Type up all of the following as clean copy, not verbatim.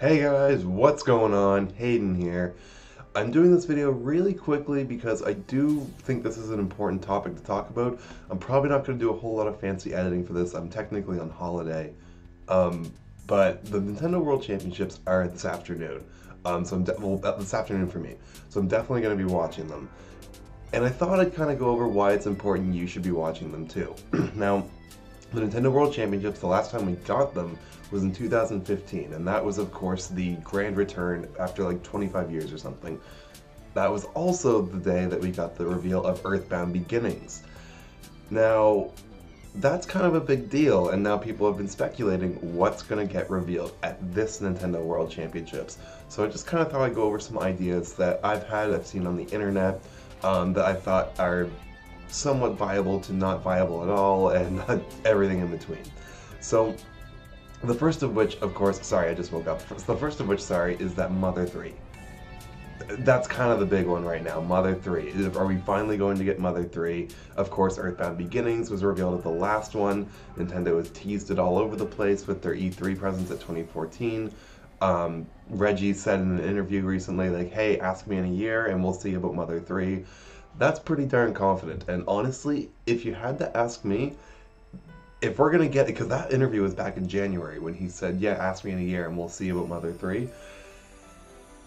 Hey guys, what's going on? Hayden here. I'm doing this video really quickly because I do think this is an important topic to talk about. I'm probably not going to do a whole lot of fancy editing for this. I'm technically on holiday. Um, but the Nintendo World Championships are this afternoon. This afternoon for me. So I'm definitely going to be watching them. And I thought I'd kind of go over why it's important you should be watching them too. Now, the Nintendo World Championships, the last time we got them was in 2015, and that was, of course, the grand return after like 25 years or something. That was also the day that we got the reveal of Earthbound Beginnings. Now, that's kind of a big deal, and now people have been speculating what's going to get revealed at this Nintendo World Championships. So I just kind of thought I'd go over some ideas that I've seen on the internet, that I thought are somewhat viable to not viable at all, and everything in between. So, the first of which, of course, sorry, I just woke up. The first of which, sorry, is that Mother 3. That's kind of the big one right now, Mother 3. Are we finally going to get Mother 3? Of course, Earthbound Beginnings was revealed at the last one. Nintendo has teased it all over the place with their E3 presence at 2014. Reggie said in an interview recently, like, hey, ask me in a year and we'll see about Mother 3. That's pretty darn confident, and honestly, if you had to ask me, if we're gonna get it, because that interview was back in January when he said, yeah, ask me in a year and we'll see about Mother 3.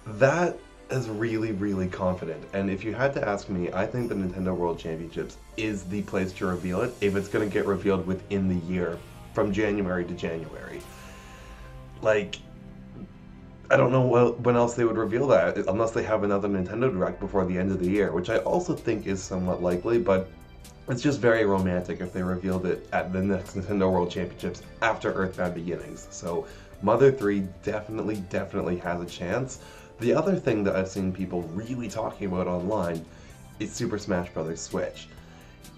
That is really, really confident. And if you had to ask me, I think the Nintendo World Championships is the place to reveal it if it's gonna get revealed within the year, from January to January. Like, I don't know when else they would reveal that, unless they have another Nintendo Direct before the end of the year, which I also think is somewhat likely, but it's just very romantic if they revealed it at the next Nintendo World Championships after Earthbound Beginnings. So Mother 3 definitely has a chance. The other thing that I've seen people really talking about online is Super Smash Bros. Switch.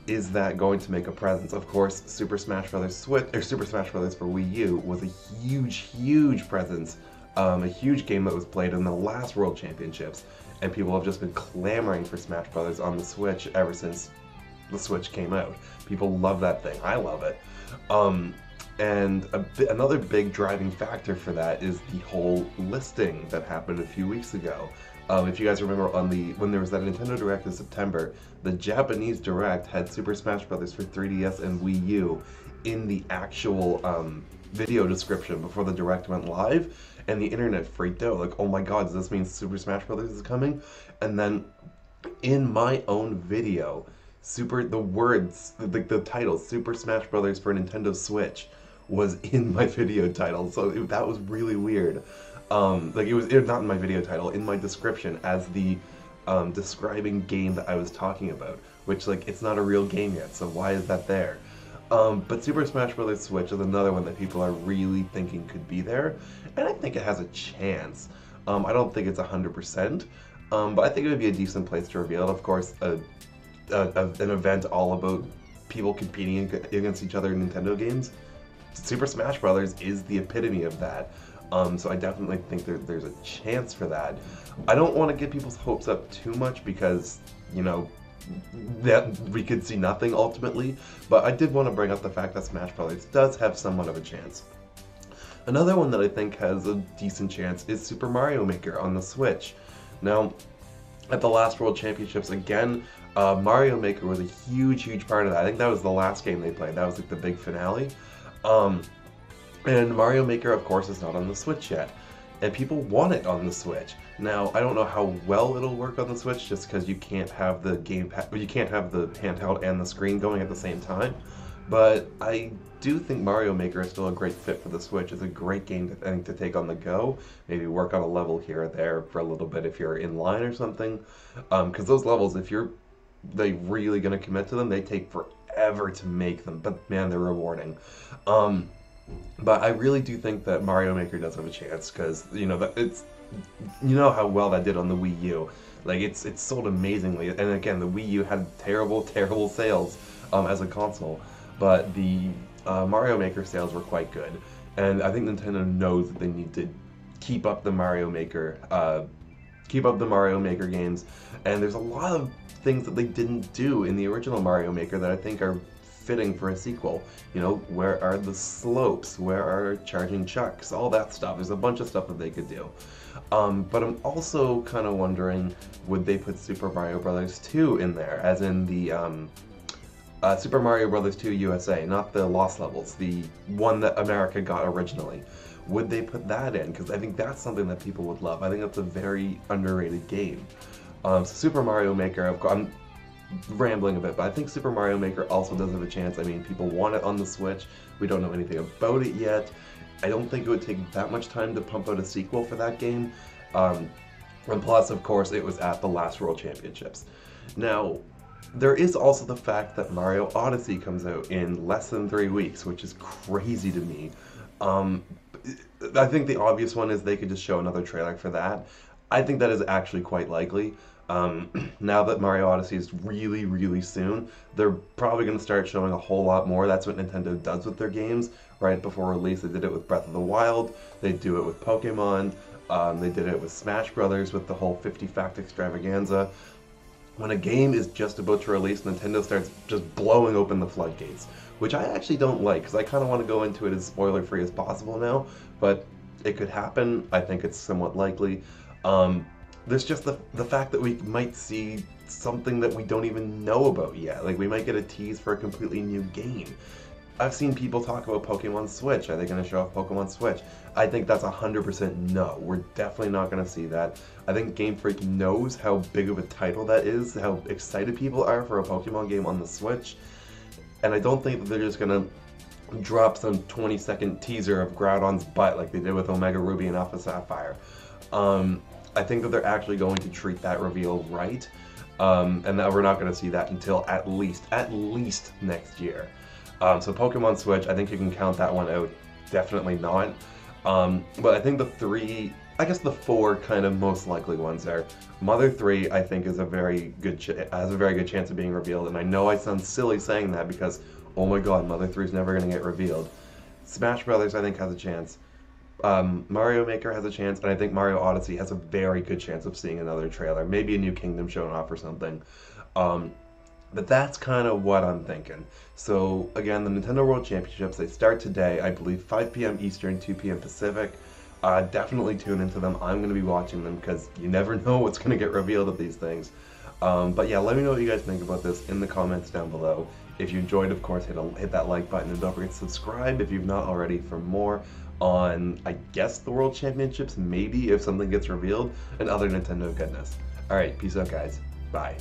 Is that going to make a presence? Of course, Super Smash Bros. Super Smash Bros. For Wii U was a huge presence, a huge game that was played in the last World Championships, and people have just been clamoring for Smash Bros. On the Switch ever since the Switch came out. People love that thing. I love it. And another big driving factor for that is the whole listing that happened a few weeks ago. If you guys remember, when there was that Nintendo Direct in September, the Japanese Direct had Super Smash Bros. For 3DS and Wii U in the actual video description before the Direct went live, and the internet freaked out, like, oh my god, does this mean Super Smash Bros. Is coming? And then, in my own video, the title, Super Smash Bros. For Nintendo Switch, was in my video title, so that was really weird. Like, it was not in my video title, in my description as the describing game that I was talking about, which, like, it's not a real game yet, so why is that there? But Super Smash Bros. Switch is another one that people are really thinking could be there, and I think it has a chance. I don't think it's 100%, but I think it would be a decent place to reveal it. Of course, an event all about people competing against each other in Nintendo games. Super Smash Bros. Is the epitome of that. So I definitely think there's a chance for that. I don't want to get people's hopes up too much because, you know, that we could see nothing ultimately, but I did want to bring up the fact that Smash Bros. Does have somewhat of a chance. Another one that I think has a decent chance is Super Mario Maker on the Switch. Now, at the last World Championships, again, Mario Maker was a huge part of that. I think that was the last game they played. That was like the big finale. And Mario Maker, of course, is not on the Switch yet. And people want it on the Switch. Now, I don't know how well it'll work on the Switch, just because you can't have the you can't have the handheld and the screen going at the same time. But I do think Mario Maker is still a great fit for the Switch. It's a great game to take on the go. Maybe work on a level here or there for a little bit if you're in line or something. Because those levels, if they really gonna commit to them, they take forever to make them. But man, they're rewarding. But I really do think that Mario Maker does have a chance, because you know how well that did on the Wii U. Like, it's sold amazingly, and again, the Wii U had terrible sales as a console, but the Mario Maker sales were quite good, and I think Nintendo knows that they need to keep up the Mario Maker games, and there's a lot of things that they didn't do in the original Mario Maker that I think are fitting for a sequel. You know, where are the slopes? Where are charging chucks? All that stuff. There's a bunch of stuff that they could do. But I'm also kind of wondering, would they put Super Mario Bros. 2 in there, as in the Super Mario Bros. 2 USA, not the Lost Levels, the one that America got originally. Would they put that in? Because I think that's something that people would love. I think that's a very underrated game. So Super Mario Maker, of course, I'm rambling a bit, but I think Super Mario Maker also does have a chance. I mean, people want it on the Switch. We don't know anything about it yet. I don't think it would take that much time to pump out a sequel for that game. And plus, of course, it was at the last World Championships. Now, there is also the fact that Mario Odyssey comes out in less than 3 weeks, which is crazy to me. I think the obvious one is they could just show another trailer for that. I think that is actually quite likely. Now that Mario Odyssey is really, really soon, they're probably going to start showing a whole lot more. That's what Nintendo does with their games. Right before release, they did it with Breath of the Wild, they do it with Pokemon, they did it with Smash Brothers with the whole 50 Fact Extravaganza. When a game is just about to release, Nintendo starts just blowing open the floodgates, which I actually don't like, because I kind of want to go into it as spoiler-free as possible now, but it could happen. I think it's somewhat likely. There's just the fact that we might see something that we don't even know about yet. Like, we might get a tease for a completely new game. I've seen people talk about Pokemon Switch. Are they going to show off Pokemon Switch? I think that's 100% no. We're definitely not going to see that. I think Game Freak knows how big of a title that is, how excited people are for a Pokemon game on the Switch. And I don't think that they're just going to drop some 20-second teaser of Groudon's butt like they did with Omega Ruby and Alpha Sapphire. I think that they're actually going to treat that reveal right, and that we're not going to see that until at least next year. So Pokemon Switch, I think you can count that one out. Definitely not. But I think the four kind of most likely ones are Mother 3. I think is has a very good chance of being revealed, and I know I sound silly saying that because oh my God, Mother 3 is never going to get revealed. Smash Brothers, I think, has a chance. Mario Maker has a chance, and I think Mario Odyssey has a very good chance of seeing another trailer, maybe a new kingdom shown off or something. But that's kind of what I'm thinking. So again, the Nintendo World Championships, they start today, I believe 5 p.m. Eastern, 2 p.m. Pacific. Definitely tune into them. I'm going to be watching them because you never know what's going to get revealed at these things. But yeah, let me know what you guys think about this in the comments down below. If you enjoyed, of course, hit that like button, and don't forget to subscribe if you've not already for more on, I guess, the World Championships, maybe if something gets revealed, and other Nintendo goodness. Alright, peace out guys. Bye.